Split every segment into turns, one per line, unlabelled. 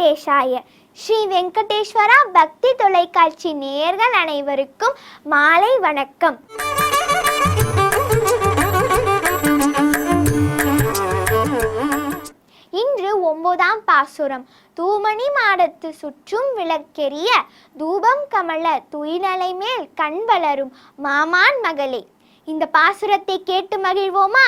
வெங்கடேஷாய. ஸ்ரீ வெங்கடேஸ்வரா பக்தி தொலைக்காட்சி நேயர்கள் அனைவருக்கும் மாலை வணக்கம். இன்று 9ஆம் பாசுரம். தூமணி மாடத்து சுற்றும் விளக்கெரிய தூபம் கமல துயிலலை மேல் கண் வளரும் மாமான் மகளே. இந்த பாசுரத்தை கேட்டு மகிழ்வோமா?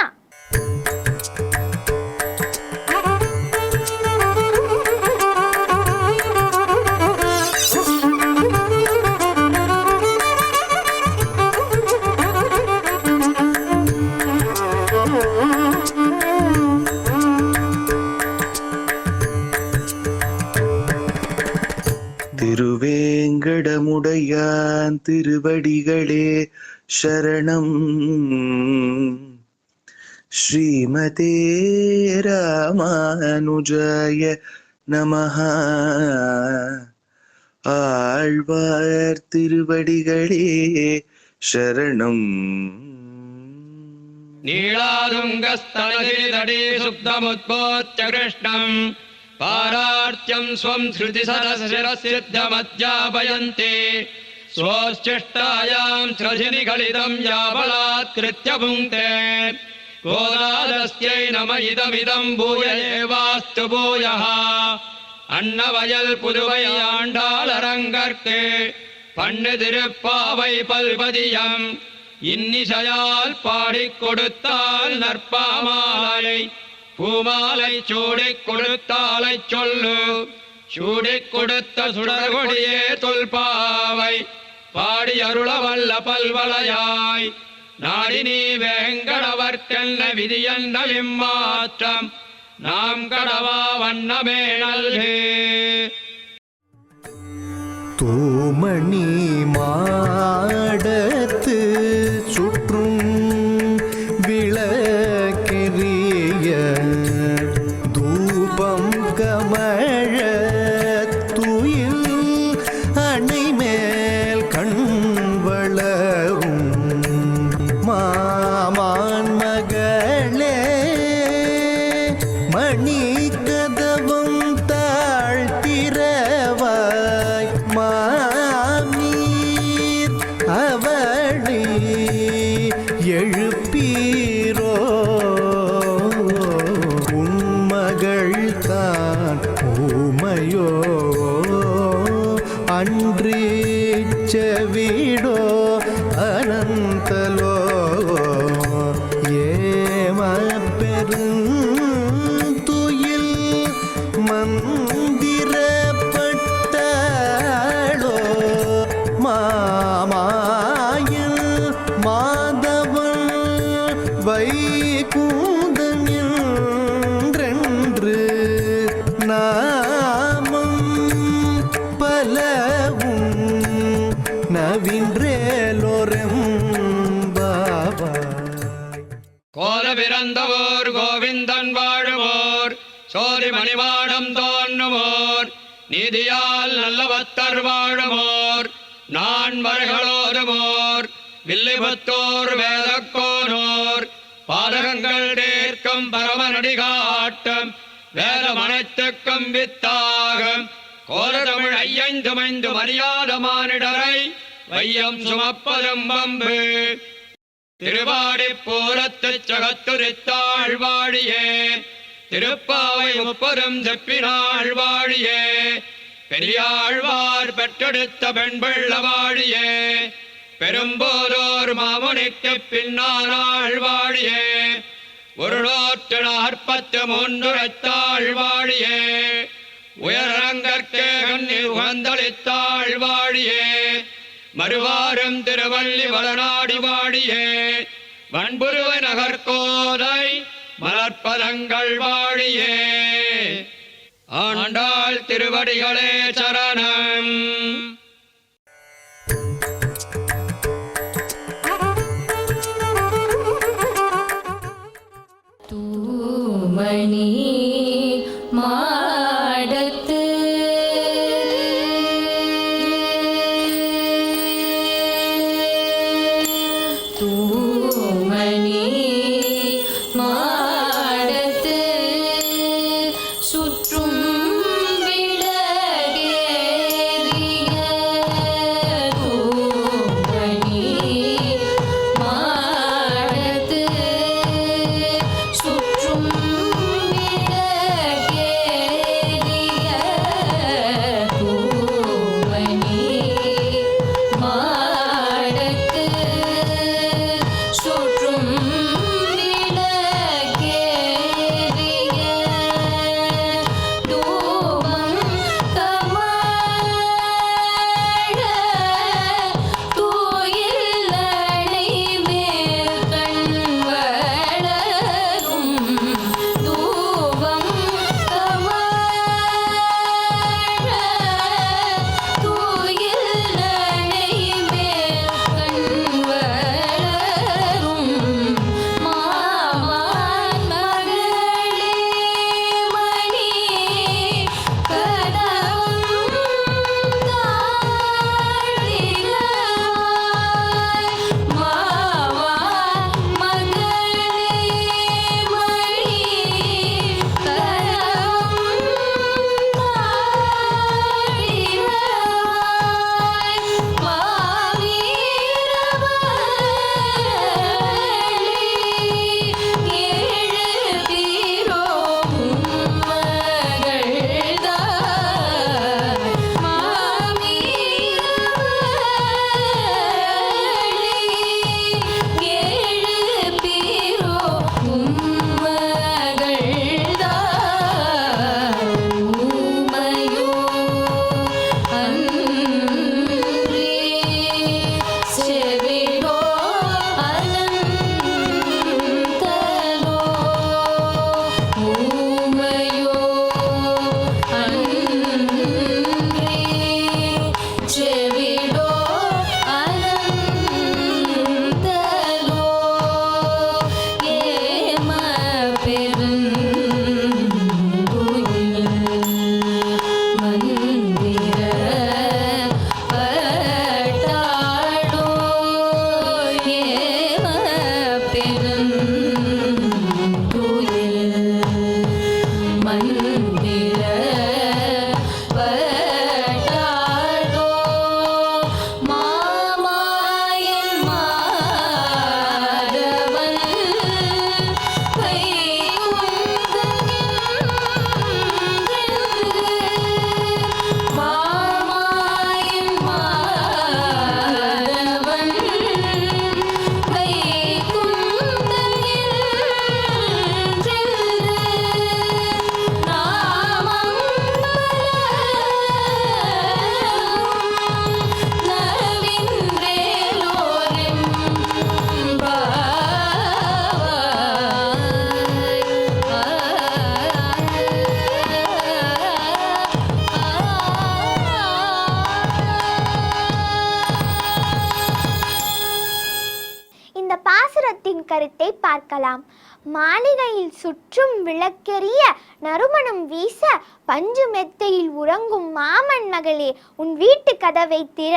திருவேங்கடமுடையான் திருவடிகளே சரணம். ஸ்ரீமதே ராமானுஜாய நமஹ. ஆழ்வார் திருவடிகளே சரணம்.
நீளாதுங்கஸ்தனகிரிதடே சுப்தமுத்போத்ய கிருஷ்ணம் பாரார்த்தியம் ஸ்வம் ஸ்ருதி சதசிரசித்தமத்யாபயந்தே ஸ்வோஷ்டிஷ்டாயாம் ஸ்ரஜினிகளிதம் யாபலாத்கிருத்ய புங்க்தே கோதாதஸ்யை நம இதமிதம் பூய ஏவாஸ்து பூயः. அன்னவயல் புதுவை ஆண்டாள் அரங்கற்கு பண்ணு திருப்பாவை பல்பதியம் இன்னிசையால் பாடிக் கொடுத்தால் நற்பாமாலை பூமாலை சூடிக் கொடுத்தாலை சொல்லு. சூடிக் கொடுத்த சுடர்கொடியே தொல்பாவை பாடி அருள வல்ல பல்வளையாய். நாடி நீ வேங்கடவர்க்கென்ன விதியென்ன விம்மாற்றம் நாம் கடவா வண்ணமே நல்கே.
தூமணி மாடத்து சுற்றும் விளக்கெரிய தூபம் கமழ துயில் அணை மேல் கண் வளரும் மாமான் மகளே. மணி கதவும் தாழ்த்திரவாய் மாமீர் அவளை எழுப்பீரோ. உன்மகள் தான் ஊமையோ அன்றி செவிடோ அனந்தலோ ஏம பெருந்துயில் மந்திரப்பட்டாளோ. மாமாயில் மாதவன் வைகுந்தன் என்றென்று நாமம் பலவும் நவின்றேலோரெம்பாவாய்.
கோல பிறந்தவோர் கோவிந்தன் வாழுவோர் சோதி மணிமாடம் தோன்றுவோர் நீதியால் நல்லவத்தர் வாழுவோர் நான்மறைகளோருவோர் வில்லிபுத்தோர் வேதக்கோனோர் பாதகங்கள் தேர்க்கும் பரமநடி காட்டும் வேதம் அனைத்துக்கும் வித்தாகும் கோல தமிழ் ஐயந்துமைந்து மரியாத மானிடரை வையம் சுமப்பதும் வம்பு. திருவாடி பூரத்துச் சகத்துரித்தாள் வாழியே திருப்பாவை முப்பதும் செப்பினாள் வாழியே. பெரியாழ்வார் பெற்றெடுத்த பெண்பிள்ள வாழியே பெரும்போதோர் மாமுனிக்கு பின்னானாள் வாழியே. 143 வாழியே உயரங்கற்கே கண்ணி உகந்தளித்தாள் வாழியே. மறுவாரும் திருவள்ளி வளநாடி வாழியே வன்புருவ நகர்கோதை மலர்ப்பதங்கள் வாழியே. ஆண்டாள் திருவடிகளே சரணம்.
தூமணி மாடத்து தூமணி மாடத்து சுற்றும் விளக்கெரிய
இந்த பாசுரத்தின் கருத்தை பார்க்கலாம். மாளிகையில் சுற்றும் விளக்கெரிய நறுமணம் வீச பஞ்சு மெத்தையில் உறங்கும் மாமன் மகளே, உன் வீட்டு கதவை திற,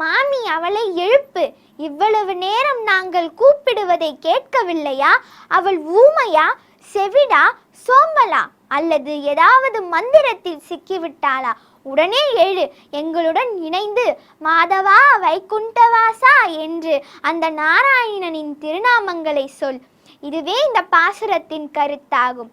மாமி அவளை எழுப்பு. இவ்வளவு நேரம் நாங்கள் கூப்பிடுவதை கேட்கவில்லையா? அவள் ஊமையா, செவிடா, சோம்பலா, அல்லது ஏதாவது மந்திரத்தில் சிக்கிவிட்டாளா? உடனே எழு, எங்களுடன் இணைந்து மாதவா வைகுண்டவாசா என்று அந்த நாராயணனின் திருநாமங்களை சொல். இதுவே இந்த பாசுரத்தின் கருத்தாகும்.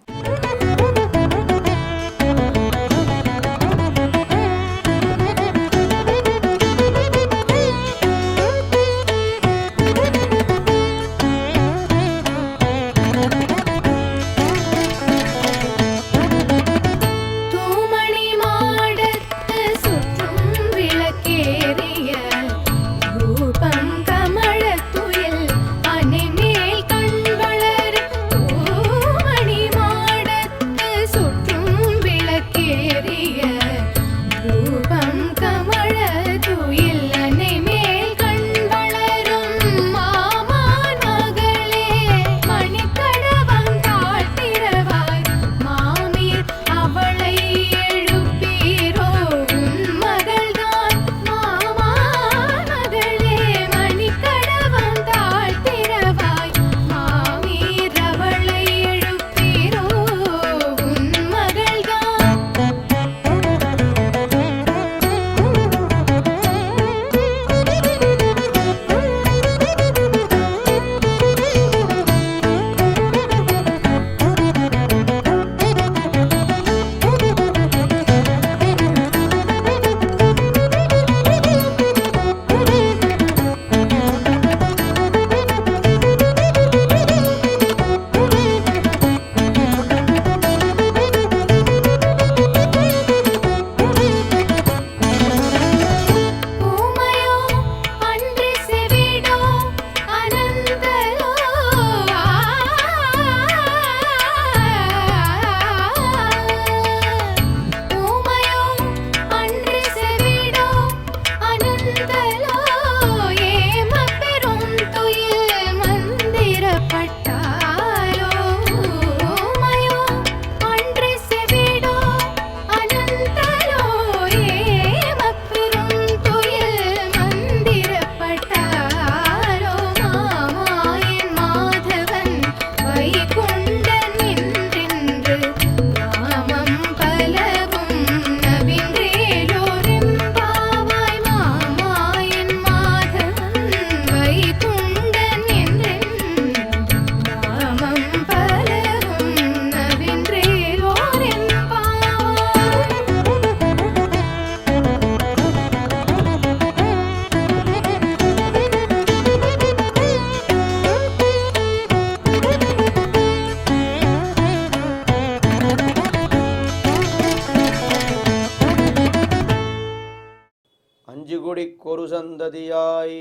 கொரு சந்ததியாய்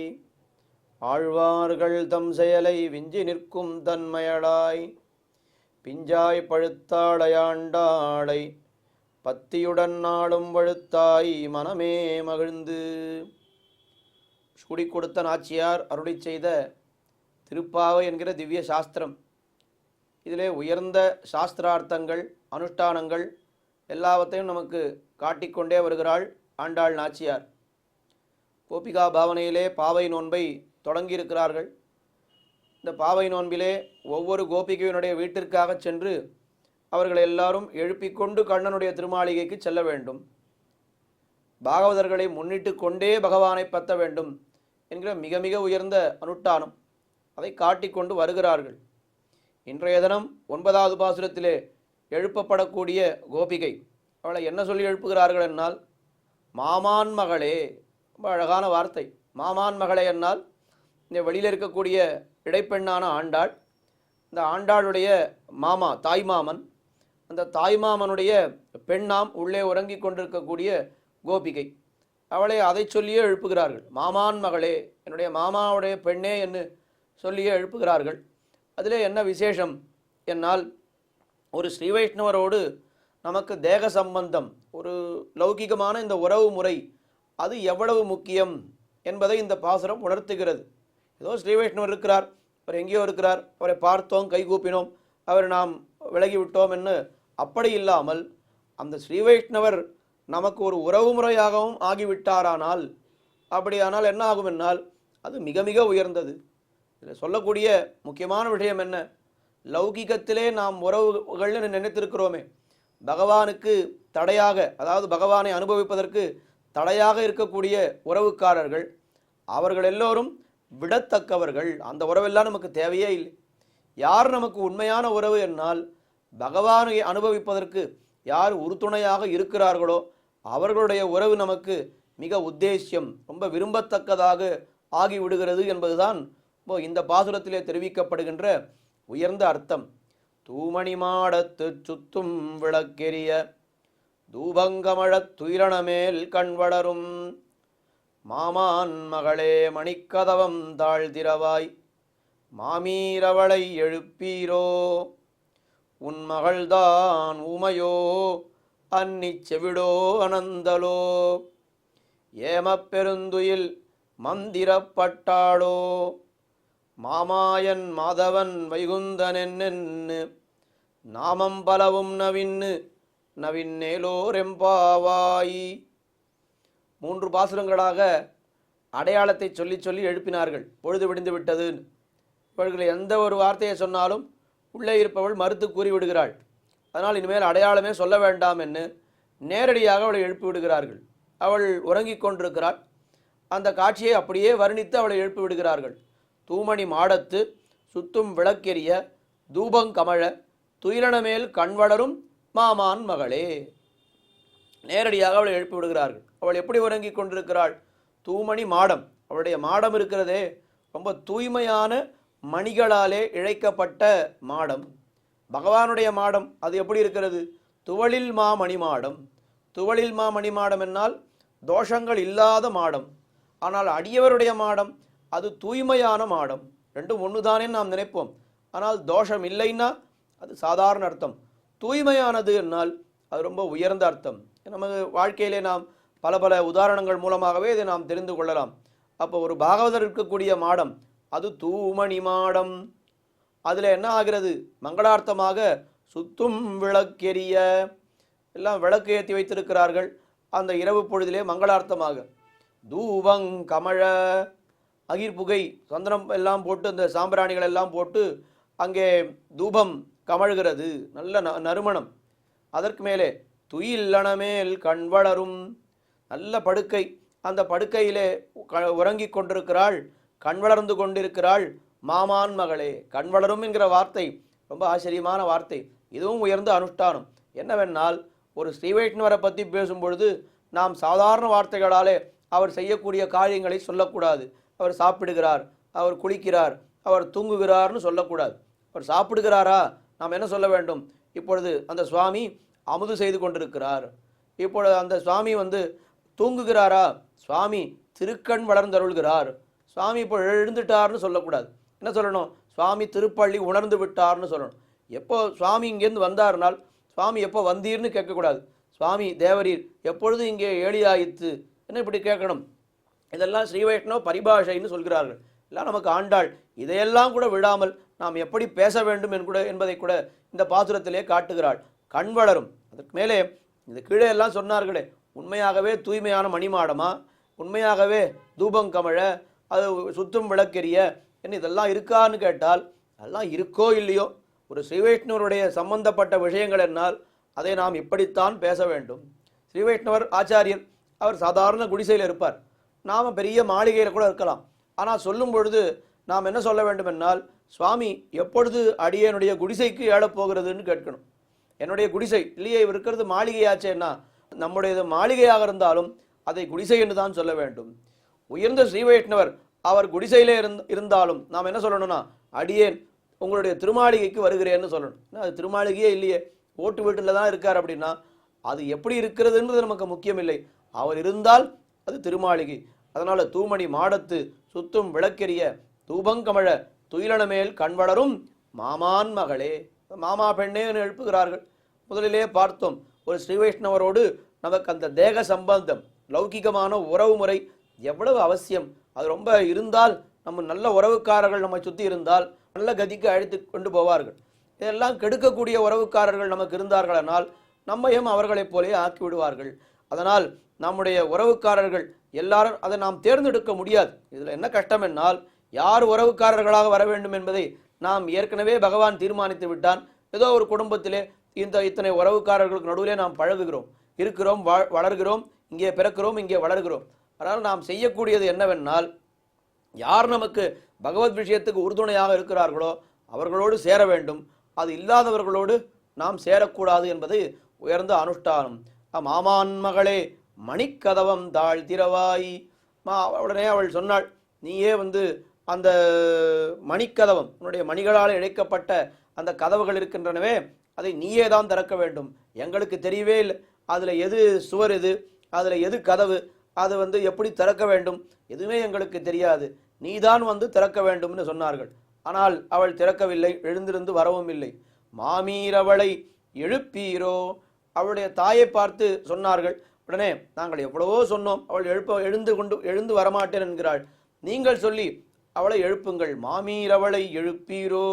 ஆழ்வார்கள் தம் செயலை விஞ்சி நிற்கும் தன்மையளாய் பிஞ்சாய் பழுத்தாளையாண்டாளை பத்தியுடன் நாளும் வழுத்தாய் மனமே மகிழ்ந்து. சுடி கொடுத்த நாச்சியார் அருளி செய்த திருப்பாவை என்கிற திவ்ய சாஸ்திரம். இதிலே உயர்ந்த சாஸ்திரார்த்தங்கள் அனுஷ்டானங்கள் எல்லாவற்றையும் நமக்கு காட்டிக்கொண்டே வருகிறாள் ஆண்டாள் நாச்சியார். கோபிகா பாவனையிலே பாவை நோன்பை தொடங்கியிருக்கிறார்கள். இந்த பாவை நோன்பிலே ஒவ்வொரு கோபிகையினுடைய வீட்டிற்காக சென்று அவர்கள் எல்லாரும் எழுப்பிக்கொண்டு கண்ணனுடைய திருமாளிகைக்கு செல்ல வேண்டும். பாகவதர்களை முன்னிட்டு கொண்டே பகவானை பத்த வேண்டும் என்கிற மிக மிக உயர்ந்த அனுஷ்டானம். அதை காட்டிக்கொண்டு வருகிறார்கள். இன்றைய தினம் 9வது பாசுரத்திலே எழுப்பப்படக்கூடிய கோபிகை அவளை என்ன சொல்லி எழுப்புகிறார்கள் என்னால், மாமான் மகளே. ரொம்ப அழகான வார்த்தை. மாமான் மகளே என்னால் இந்த வெளியில் இருக்கக்கூடிய இடைப்பெண்ணான ஆண்டாள், இந்த ஆண்டாளுடைய மாமா தாய்மாமன், அந்த தாய்மாமனுடைய பெண்ணாம் உள்ளே உறங்கி கொண்டிருக்கக்கூடிய கோபிகை, அவளை அதை சொல்லியே எழுப்புகிறார்கள். மாமான் மகளே, என்னுடைய மாமாவுடைய பெண்ணே என்று சொல்லியே எழுப்புகிறார்கள். அதிலே என்ன விசேஷம் என்னால், ஒரு ஸ்ரீ வைஷ்ணவரோடு நமக்கு தேக சம்பந்தம், ஒரு லௌகிகமான இந்த உறவு முறை அது எவ்வளவு முக்கியம் என்பதை இந்த பாசுரம் உணர்த்துகிறது. ஏதோ ஸ்ரீ வைஷ்ணவர் இருக்கிறார், அவர் எங்கேயோ இருக்கிறார், அவரை பார்த்தோம், கை கூப்பினோம், அவர் நாம் விலகிவிட்டோம் என்று அப்படி இல்லாமல் அந்த ஸ்ரீ வைஷ்ணவர் நமக்கு ஒரு உறவு முறையாகவும் ஆகிவிட்டாரானால், அப்படியானால் என்ன ஆகும் என்னால் அது மிக மிக உயர்ந்தது. இதில் சொல்லக்கூடிய முக்கியமான விஷயம் என்ன, லௌகிகத்திலே நாம் உறவுகள்னு நினைத்திருக்கிறோமே, பகவானுக்கு தடையாக, அதாவது பகவானை அனுபவிப்பதற்கு தடையாக இருக்கக்கூடிய உறவுக்காரர்கள், அவர்கள் எல்லோரும் விடத்தக்கவர்கள். அந்த உறவெல்லாம் நமக்கு தேவையே இல்லை. யார் நமக்கு உண்மையான உறவு என்னால், பகவானை அனுபவிப்பதற்கு யார் உறுதுணையாக இருக்கிறார்களோ அவர்களுடைய உறவு நமக்கு மிக உத்தேசியம், ரொம்ப விரும்பத்தக்கதாக ஆகிவிடுகிறது என்பதுதான் இந்த பாசுரத்திலே தெரிவிக்கப்படுகின்ற உயர்ந்த அர்த்தம். தூமணி மாடத்து சுத்தும் விளக்கெரிய தூபங்கமழத் துயிரணமேல் கண்வளரும் மாமான் மகளே மணிக்கதவம் தாழ்திரவாய் மாமீரவளை எழுப்பீரோ உன் மகள்தான் ஊமையோ அன்னி செவிடோ அனந்தலோ ஏமப்பெருந்துயில் மந்திரப்பட்டாளோ மாமாயன் மாதவன் வைகுந்தனென்னு நாமம் பலவும் நவின்னு நவின்னேலோரெம்பாவாய். 3 பாசுரங்களாக அடையாளத்தை சொல்லி சொல்லி எழுப்பினார்கள். பொழுது விடிந்து விட்டது. இவர்கள் எந்த ஒரு வார்த்தையை சொன்னாலும் உள்ளே இருப்பவள் மறுத்து கூறிவிடுகிறாள். அதனால் இனிமேல் அடையாளமே சொல்ல வேண்டாம் என்று நேரடியாக அவளை எழுப்பி விடுகிறார்கள். அவள் உறங்கிக் கொண்டிருக்கிறாள். அந்த காட்சியை அப்படியே வர்ணித்து அவளை எழுப்பி விடுகிறார்கள். தூமணி மாடத்து சுத்தும் விளக்கெரிய தூபங்கமழ துயிலனமேல் கண்வளரும் மாமான் மகளே. நேரடியாக அவளை எழுப்பி விடுகிறார்கள். அவள் எப்படி உறங்கிக் கொண்டிருக்கிறாள்? தூமணி மாடம், அவளுடைய மாடம் இருக்கிறதே ரொம்ப தூய்மையான மணிகளாலே இழைக்கப்பட்ட மாடம். பகவானுடைய மாடம் அது எப்படி இருக்கிறது? துவளில் மாமணி மாடம். துவளில் மாமணி மாடம் என்னால் தோஷங்கள் இல்லாத மாடம். ஆனால் அடியவருடைய மாடம் அது தூய்மையான மாடம். ரெண்டும் ஒன்றுதானே நாம் நினைப்போம். ஆனால் தோஷம் இல்லைன்னா அது சாதாரண அர்த்தம். தூய்மையானது என்னால் அது ரொம்ப உயர்ந்த அர்த்தம். நமது வாழ்க்கையிலே நாம் பல பல உதாரணங்கள் மூலமாகவே இதை நாம் தெரிந்து கொள்ளலாம். அப்போ ஒரு பாகவதர் இருக்கக்கூடிய மாடம் அது தூமணி மாடம். அதில் என்ன ஆகிறது? மங்களார்த்தமாக சுத்தும் விளக்கெரிய, எல்லாம் விளக்கு ஏற்றி வைத்திருக்கிறார்கள் அந்த இரவு பொழுதிலே மங்களார்த்தமாக. தூபங் கமழ, அகிர் புகை சந்தனம் எல்லாம் போட்டு அந்த சாம்பிராணிகள் எல்லாம் போட்டு அங்கே தூபம் கமழ்கிறது, நல்ல நறுமணம். அதற்கு மேலே துயில்லனமேல் கண்வளரும், நல்ல படுக்கை, அந்த படுக்கையிலே உறங்கிக் கொண்டிருக்கிறாள், கண் வளர்ந்து கொண்டிருக்கிறாள் மாமான் மகளே. கண் வளரும் என்கிற வார்த்தை ரொம்ப ஆச்சரியமான வார்த்தை. இதுவும் உயர்ந்த அனுஷ்டானம். என்னவென்னால் ஒரு ஸ்ரீ வைஷ்ணவரை பற்றி பேசும்பொழுது நாம் சாதாரண வார்த்தைகளாலே அவர் செய்யக்கூடிய காரியங்களை சொல்லக்கூடாது. அவர் சாப்பிடுகிறார், அவர் குளிக்கிறார், அவர் தூங்குகிறார்னு சொல்லக்கூடாது. அவர் சாப்பிடுகிறாரா, நாம் என்ன சொல்ல வேண்டும்? இப்பொழுது அந்த சுவாமி அமுது செய்து கொண்டிருக்கிறார். இப்பொழுது அந்த சுவாமி தூங்குகிறாரா, சுவாமி திருக்கண் வளர்ந்தருள்கிறார், சுவாமி இப்போ எழுந்துட்டார்னு சொல்லக்கூடாது. என்ன சொல்லணும்? சுவாமி திருப்பள்ளி உணர்ந்து விட்டார்னு சொல்லணும். எப்போ சுவாமி இங்கேருந்து வந்தார்னால் சுவாமி எப்போ வந்தீர்னு கேட்கக்கூடாது. சுவாமி தேவரீர் எப்பொழுது இங்கே ஏழியாயித்து என்ன இப்படி கேட்கணும். இதெல்லாம் ஸ்ரீ வைஷ்ணவ பரிபாஷைன்னு சொல்கிறார்கள். எல்லாம் நமக்கு ஆண்டாள் இதையெல்லாம் கூட விடாமல் நாம் எப்படி பேச வேண்டும் என்பதை கூட இந்த பாசுரத்திலே காட்டுகிறாள். கண் வளரும். அதற்கு மேலே இந்த கீழே எல்லாம் சொன்னார்களே, உண்மையாகவே தூய்மையான மணிமாடமா, உண்மையாகவே தூபங்கமழ, அது சுத்தும் விளக்கெரிய என்ன இதெல்லாம் இருக்கான்னு கேட்டால் அதெல்லாம் இருக்கோ இல்லையோ, ஒரு ஸ்ரீ வைஷ்ணவருடைய சம்பந்தப்பட்ட விஷயங்கள் என்னால் அதை நாம் இப்படித்தான் பேச வேண்டும். ஸ்ரீ வைஷ்ணவர் ஆச்சாரியர் அவர் சாதாரண குடிசையில் இருப்பார், நாம் பெரிய மாளிகையில் கூட இருக்கலாம். ஆனால் சொல்லும் பொழுது நாம் என்ன சொல்ல வேண்டும் என்னால், சுவாமி எப்பொழுது அடியனுடைய குடிசைக்கு ஏழப்போகிறதுன்னு கேட்கணும். என்னுடைய குடிசை இல்லையே, இருக்கிறது மாளிகையாச்சேன்னா நம்முடையது மாளிகையாக இருந்தாலும் அதை குடிசை என்று தான் சொல்ல வேண்டும். உயர்ந்த ஸ்ரீ வைஷ்ணவர் அவர் குடிசையிலே இருந்தாலும் நாம் என்ன சொல்லணும்னா, அடியேன் உங்களுடைய திருமாளிகைக்கு வருகிறேன்னு சொல்லணும். அது திருமாளிகையே இல்லையே, ஓட்டு வீட்டில் தான் இருக்கார் அப்படின்னா அது எப்படி இருக்கிறதுன்றது நமக்கு முக்கியம் இல்லை. அவர் இருந்தால் அது திருமாளிகை. அதனால தூமணி மாடத்து சுத்தும் விளக்கெரிய தூபங்கமழ துயிலனமேல் கண் வளரும் மாமான் மகளே. மாமா பெண்ணே எழுப்புகிறார்கள். முதலிலே பார்த்தோம், ஒரு ஸ்ரீ வைஷ்ணவரோடு நமக்கு அந்த தேக சம்பந்தம், லௌகிகமான உறவு முறை எவ்வளவு அவசியம். அது ரொம்ப இருந்தால் நம்ம நல்ல உறவுக்காரர்கள் நம்மை சுற்றி இருந்தால் நல்ல கதிக்கு அழைத்து கொண்டு போவார்கள். இதெல்லாம் கெடுக்கக்கூடிய உறவுக்காரர்கள் நமக்கு இருந்தார்களானால் நம்மையும் அவர்களைப் போலே ஆக்கி விடுவார்கள். அதனால் நம்முடைய உறவுக்காரர்கள் எல்லாரும் அதை நாம் தேர்ந்தெடுக்க முடியாது. இதில் என்ன கஷ்டம் என்னால், யார் உறவுக்காரர்களாக வர வேண்டும் என்பதை நாம் ஏற்கனவே பகவான் தீர்மானித்து விட்டான். ஏதோ ஒரு குடும்பத்திலே இத்தனை உறவுக்காரர்களுக்கு நடுவிலே நாம் பழகுகிறோம், இருக்கிறோம், வளர்கிறோம், இங்கே பிறக்கிறோம், இங்கே வளர்கிறோம். அதனால் நாம் செய்யக்கூடியது என்னவென்னால், யார் நமக்கு பகவத் விஷயத்துக்கு உறுதுணையாக இருக்கிறார்களோ அவர்களோடு சேர வேண்டும். அது இல்லாதவர்களோடு நாம் சேரக்கூடாது என்பது உயர்ந்த அனுஷ்டானம். மாமான் மகளே மணிக்கதவம் தாழ்த்திரவாய். உடனே அவள் சொன்னாள், நீயே அந்த மணிக்கதவம், உன்னுடைய மணிகளால் இழைக்கப்பட்ட அந்த கதவுகள் இருக்கின்றனவே, அதை நீயே தான் திறக்க வேண்டும். எங்களுக்கு தெரியவே இல்லை அதில் எது சுவர், எது அதில் எது கதவு, அது எப்படி திறக்க வேண்டும், எதுவுமே எங்களுக்கு தெரியாது. நீதான் திறக்க வேண்டும்னு சொன்னார்கள். ஆனால் அவள் திறக்கவில்லை, எழுந்திருந்து வரவும் இல்லை. மாமீரவளை எழுப்பீரோ, அவளுடைய தாயை பார்த்து சொன்னார்கள். உடனே நாங்கள் எவ்வளவோ சொன்னோம், அவள் எழுந்து வரமாட்டேன் என்கிறாள். நீங்கள் சொல்லி அவளை எழுப்புங்கள். மாமீரவளை எழுப்பீரோ.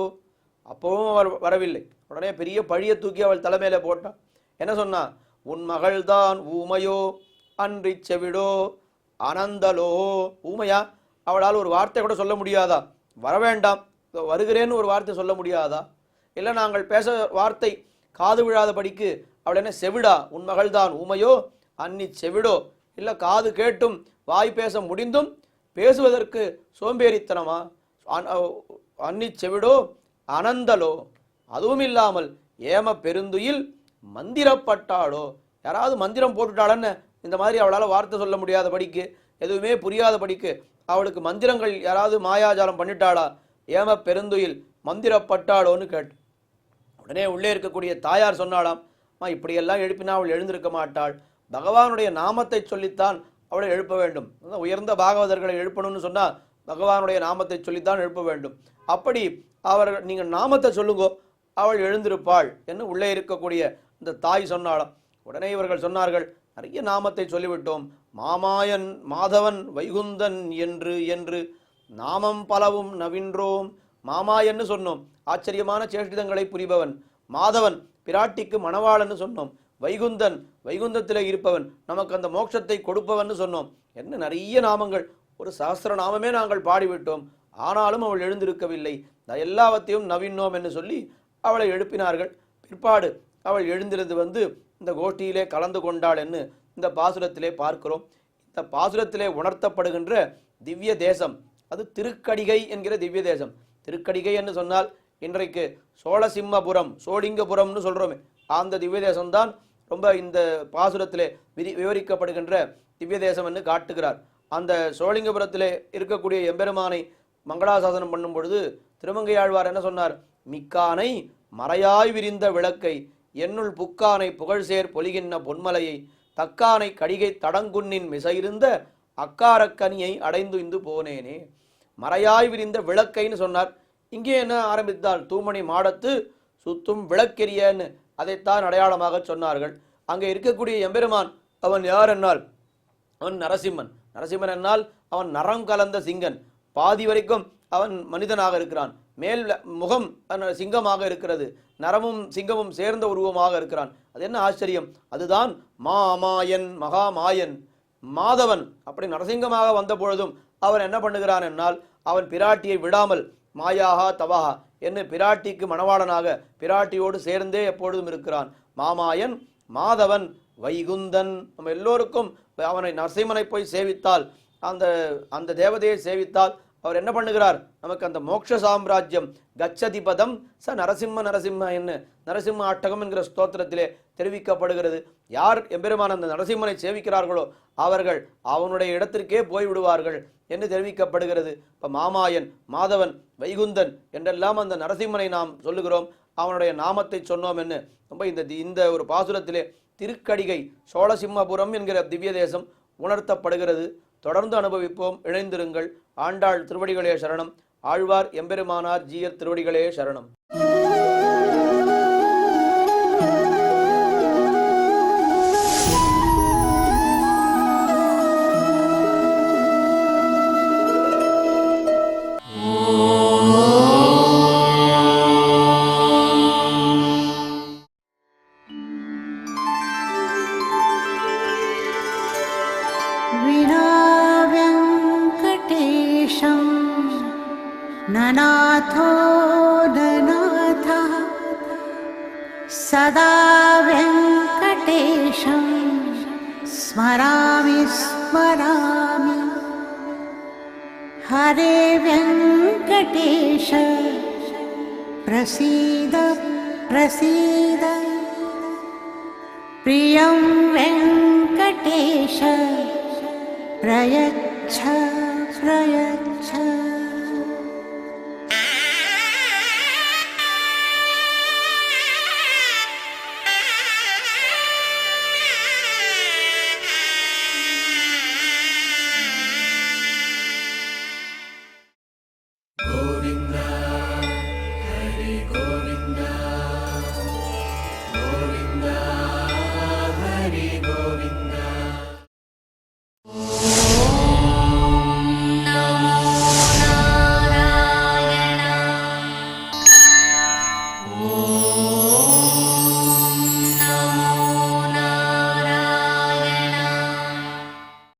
அப்பவும் அவர் வரவில்லை. உடனே பெரிய பழியை தூக்கி அவள் தலைமையில போட்டான். என்ன சொன்னா, உன் மகள்தான் ஊமையோ அன்றி செவிடோ அனந்தலோ. ஊமையா, அவளால் ஒரு வார்த்தை கூட சொல்ல முடியாதா? வரவேண்டாம், வருகிறேன்னு ஒரு வார்த்தை சொல்ல முடியாதா? இல்லை நாங்கள் பேச வார்த்தை காது விழாதபடிக்கு அவள் என்ன செவிடா? உன் மகள்தான் ஊமையோ அன்னி செவிடோ. இல்லை காது கேட்டும் வாய் பேச முடிந்தும் பேசுவதற்கு சோம்பேறித்தனமா? அன்னி செவிடோ அனந்தலோ. அதுவும் இல்லாமல் ஏம பெருந்துயில் மந்திரப்பட்டாளோ. யாராவது மந்திரம் போட்டுட்டாளன்னு இந்த மாதிரி அவளால் வார்த்தை சொல்ல முடியாதபடிக்கு, எதுவுமே புரியாதபடிக்கு அவளுக்கு மந்திரங்கள் யாராவது மாயாஜாலம் பண்ணிட்டாளா? ஏம பெருந்துயில் மந்திரப்பட்டாளோன்னு கேட்டு உடனே உள்ளே இருக்கக்கூடிய தாயார் சொன்னாலாம், இப்படியெல்லாம் எழுப்பினா அவள் எழுந்திருக்க மாட்டாள். பகவானுடைய நாமத்தை சொல்லித்தான் அவளை எழுப்ப வேண்டும். உயர்ந்த பாகவதர்களை எழுப்பணும்னு சொன்னால் பகவானுடைய நாமத்தை சொல்லித்தான் எழுப்ப வேண்டும். அப்படி அவர்கள் நீங்கள் நாமத்தை சொல்லுங்கோ, அவள் எழுந்திருப்பாள் என்று உள்ளே இருக்கக்கூடிய இந்த தாய் சொன்னாலாம். உடனே இவர்கள் சொன்னார்கள், நிறைய நாமத்தை சொல்லிவிட்டோம், மாமாயன் மாதவன் வைகுந்தன் என்று என்று நாமம் பலவும் நவின்றோம். மாமாயன்னு சொன்னோம், ஆச்சரியமான சேஷ்டிதங்களை புரிபவன். மாதவன், பிராட்டிக்கு மணவாளன்னு சொன்னோம். வைகுந்தன், வைகுந்தத்தில் இருப்பவன், நமக்கு அந்த மோட்சத்தை கொடுப்பவன் சொன்னோம். என்ன நிறைய நாமங்கள், ஒரு சஹஸ்ர நாமமே நாங்கள் பாடிவிட்டோம். ஆனாலும் அவள் எழுந்திருக்கவில்லை. எல்லாவற்றையும் நவின்னோம் என்று சொல்லி அவளை எழுப்பினார்கள். பிற்பாடு அவள் எழுந்திருந்து இந்த கோஷ்டியிலே கலந்து கொண்டாள் என்று இந்த பாசுரத்திலே பார்க்கிறோம். இந்த பாசுரத்திலே உணர்த்தப்படுகின்ற திவ்ய தேசம் அது திருக்கடிகை என்கிற திவ்ய தேசம். திருக்கடிகை என்று சொன்னால் இன்றைக்கு சோழசிம்மபுரம், சோழிங்கபுரம்னு சொல்கிறோமே, அந்த திவ்ய தேசம்தான் ரொம்ப இந்த பாசுரத்திலே விவரிக்கப்படுகின்ற திவ்ய தேசம் என்று காட்டுகிறார். அந்த சோழிங்கபுரத்திலே இருக்கக்கூடிய எம்பெருமானை மங்களாசாசனம் பண்ணும் பொழுது திருமங்கையாழ்வார் என்ன சொன்னார்? மிக்கானை மறையாய் விரிந்த விளக்கை என்னுள் புக்கானை புகழ்சேர் பொலிகின்ற பொன்மலையை தக்கானை கடிகை தடங்குன்னின் மிசையிருந்த அக்காரக்கனியை அடைந்து இந்து போனேனே. மறையாய் விரிந்த விளக்கைன்னு சொன்னார். இங்கே என்ன ஆரம்பித்தால் தூமணி மாடத்து சுத்தும் விளக்கெரியன்னு அதைத்தான் அடையாளமாக சொன்னார்கள். அங்கே இருக்கக்கூடிய எம்பெருமான் அவன் யார் என்னால் அவன் நரசிம்மன். நரசிம்மன் என்னால் அவன் நரம் கலந்த சிங்கன். பாதி வரைக்கும் அவன் மனிதனாக இருக்கிறான். மேல் முகம் சிங்கமாக இருக்கிறது, நரமும் சிங்கமும் சேர்ந்த உருவமாக இருக்கிறான். அது என்ன ஆச்சரியம்! அதுதான் மாமாயன், மகாமாயன், மாதவன். அப்படி நரசிங்கமாக வந்த பொழுதும் அவன் என்ன பண்ணுகிறான் என்னால், அவன் பிராட்டியை விடாமல் மாயாகா தவாகா என்று பிராட்டிக்கு மணவாளனாக பிராட்டியோடு சேர்ந்தே எப்பொழுதும் இருக்கிறான். மாமாயன், மாதவன், வைகுந்தன். நம்ம எல்லோருக்கும் அவனை நரசிம்மனை போய் சேவித்தால், அந்த தேவதையை சேவித்தால் அவர் என்ன பண்ணுகிறார்? நமக்கு அந்த மோட்ச சாம்ராஜ்யம் கச்சதி பதம் ச நரசிம்ம நரசிம்ம என்ன நரசிம்ம அட்டகம் என்கிற ஸ்தோத்திரத்திலே தெரிவிக்கப்படுகிறது. யார் எம்பெருமான் அந்த நரசிம்மனை சேவிக்கிறார்களோ அவர்கள் அவனுடைய இடத்திற்கே போய்விடுவார்கள் என்று தெரிவிக்கப்படுகிறது. இப்போ மாமாயன், மாதவன், வைகுந்தன் என்றெல்லாம் அந்த நரசிம்மனை நாம் சொல்லுகிறோம். அவனுடைய நாமத்தை சொன்னோம் என்று ரொம்ப இந்த ஒரு பாசுரத்திலே திருக்கடிகை சோழசிம்மபுரம் என்கிற திவ்ய தேசம் உணர்த்தப்படுகிறது. தொடர்ந்து அனுபவிப்போம், இணைந்திருங்கள். ஆண்டாள் திருவடிகளே சரணம். ஆழ்வார் எம்பெருமானார் ஜீயர் திருவடிகளே சரணம்.
ननाथो ननाथः सदा वेङ्कटेशं स्मरामि स्मरामि हरे वेङ्कटेश प्रसीद प्रसीद प्रियं वेङ्कटेश प्रयच्छ प्रयच्छ